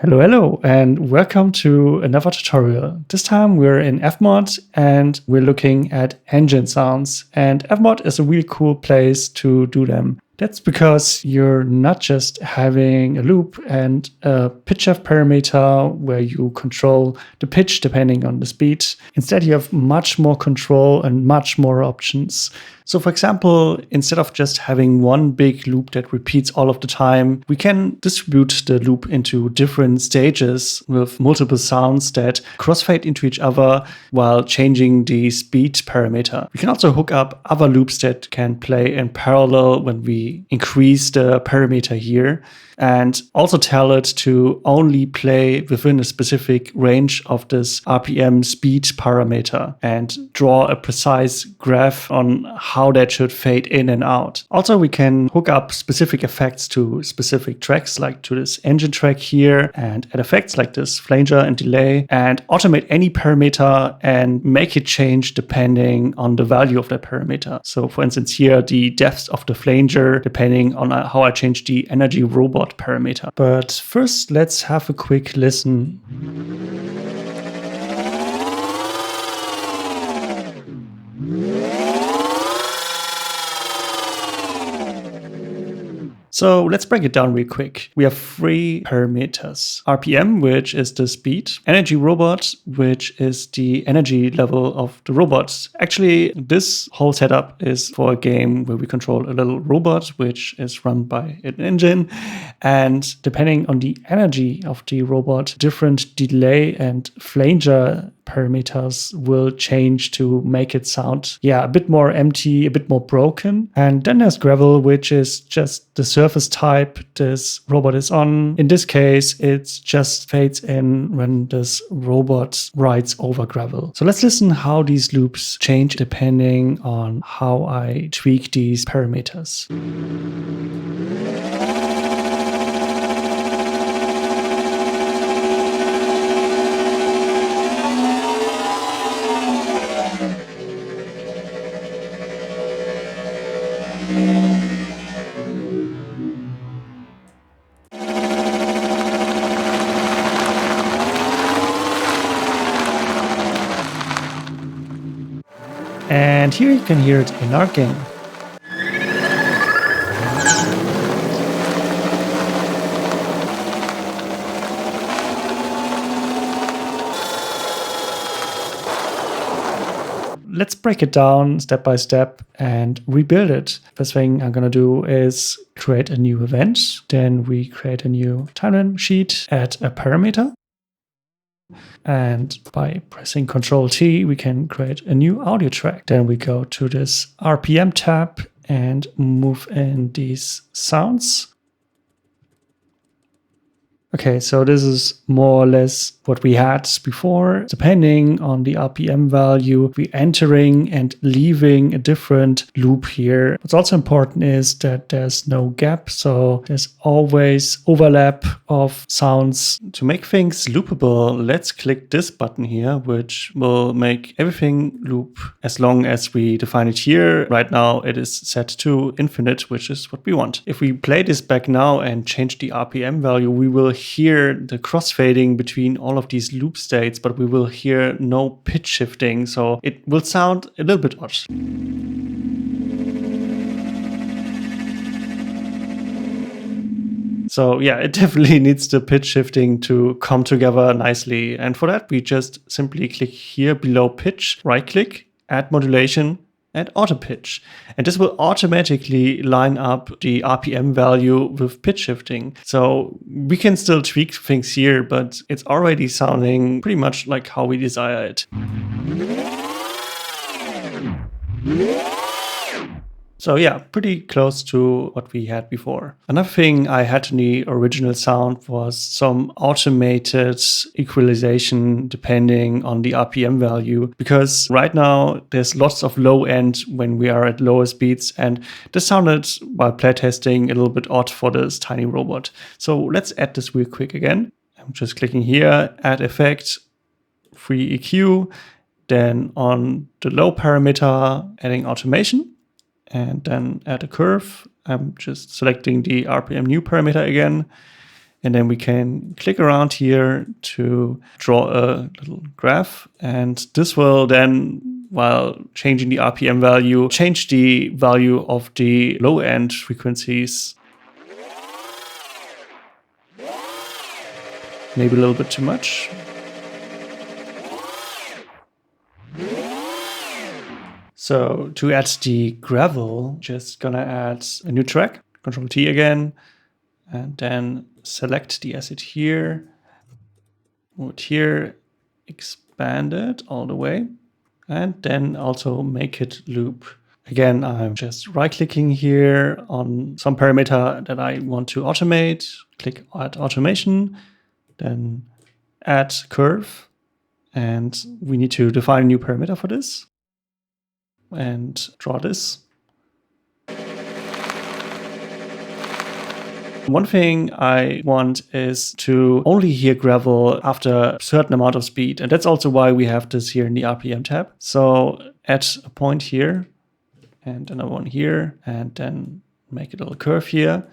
Hello, and welcome to another tutorial. This time we're in FMOD and we're looking at engine sounds. And FMOD is a really cool place to do them. That's because you're not just having a loop and a pitch shift parameter where you control the pitch depending on the speed. Instead, you have much more control and much more options. So for example, instead of just having one big loop that repeats all of the time, we can distribute the loop into different stages with multiple sounds that crossfade into each other while changing the speed parameter. We can also hook up other loops that can play in parallel when we increase the parameter here, and also tell it to only play within a specific range of this RPM speed parameter and draw a precise graph on how that should fade in and out. Also, we can hook up specific effects to specific tracks, like to this engine track here, and add effects like this flanger and delay, and automate any parameter and make it change depending on the value of that parameter. So for instance, here, the depth of the flanger, depending on how I change the energy robot parameter. But first, let's have a quick listen. So let's break it down real quick. We have three parameters. RPM, which is the speed. Energy robot, which is the energy level of the robot. Actually, this whole setup is for a game where we control a little robot, which is run by an engine. And depending on the energy of the robot, different delay and flanger parameters will change to make it sound, a bit more empty, a bit more broken. And then there's gravel, which is just the surface type this robot is on. In this case, it just fades in when this robot rides over gravel. So let's listen how these loops change depending on how I tweak these parameters. And here you can hear it in our game. Let's break it down step by step and rebuild it. First thing I'm gonna do is create a new event. Then we create a new timeline sheet, add a parameter. And by pressing Ctrl T, we can create a new audio track. Then we go to this RPM tab and move in these sounds. Okay, so this is more or less what we had before. Depending on the RPM value, we're entering and leaving a different loop here. What's also important is that there's no gap, so there's always overlap of sounds. To make things loopable, let's click this button here, which will make everything loop as long as we define it here. Right now, it is set to infinite, which is what we want. If we play this back now and change the RPM value, we will hear the crossfading between all of these loop states, but we will hear no pitch shifting, so it will sound a little bit odd. So yeah, it definitely needs the pitch shifting to come together nicely. And for that, we just simply click here below pitch, right click, add modulation, and auto pitch. And this will automatically line up the RPM value with pitch shifting. So we can still tweak things here, but it's already sounding pretty much like how we desire it. So yeah, pretty close to what we had before. Another thing I had in the original sound was some automated equalization depending on the RPM value, because right now there's lots of low end when we are at lower speeds, and this sounded, while playtesting, a little bit odd for this tiny robot. So let's add this real quick again. I'm just clicking here, add effect, free EQ, then on the low parameter, adding automation. And then add a curve. I'm just selecting the RPM new parameter again. And then we can click around here to draw a little graph. And this will then, while changing the RPM value, change the value of the low end frequencies. Maybe a little bit too much. So to add the gravel, just gonna add a new track, Control T again, and then select the asset here, move it here, expand it all the way, and then also make it loop. Again, I'm just right-clicking here on some parameter that I want to automate, click Add Automation, then Add Curve, and we need to define a new parameter for this, and draw this. One thing I want is to only hear gravel after a certain amount of speed. And that's also why we have this here in the RPM tab. So add a point here and another one here, and then make a little curve here.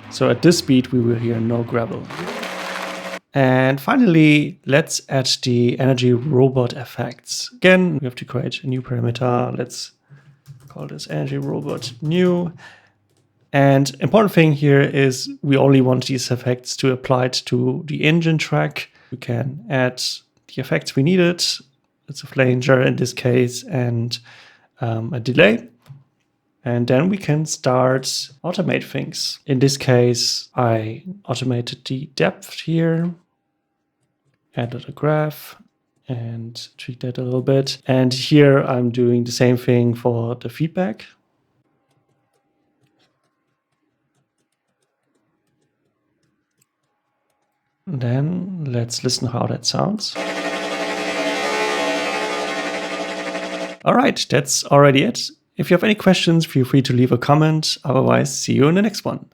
So at this speed, we will hear no gravel. And finally, let's add the energy robot effects. Again, we have to create a new parameter. Let's call this energy robot new. And important thing here is we only want these effects to apply to the engine track. We can add the effects we needed. It's a flanger in this case and a delay. And then we can start automate things. In this case, I automated the depth here, added a graph, and tweak that a little bit. And here I'm doing the same thing for the feedback. And then let's listen how that sounds. All right, that's already it. If you have any questions, feel free to leave a comment. Otherwise, see you in the next one.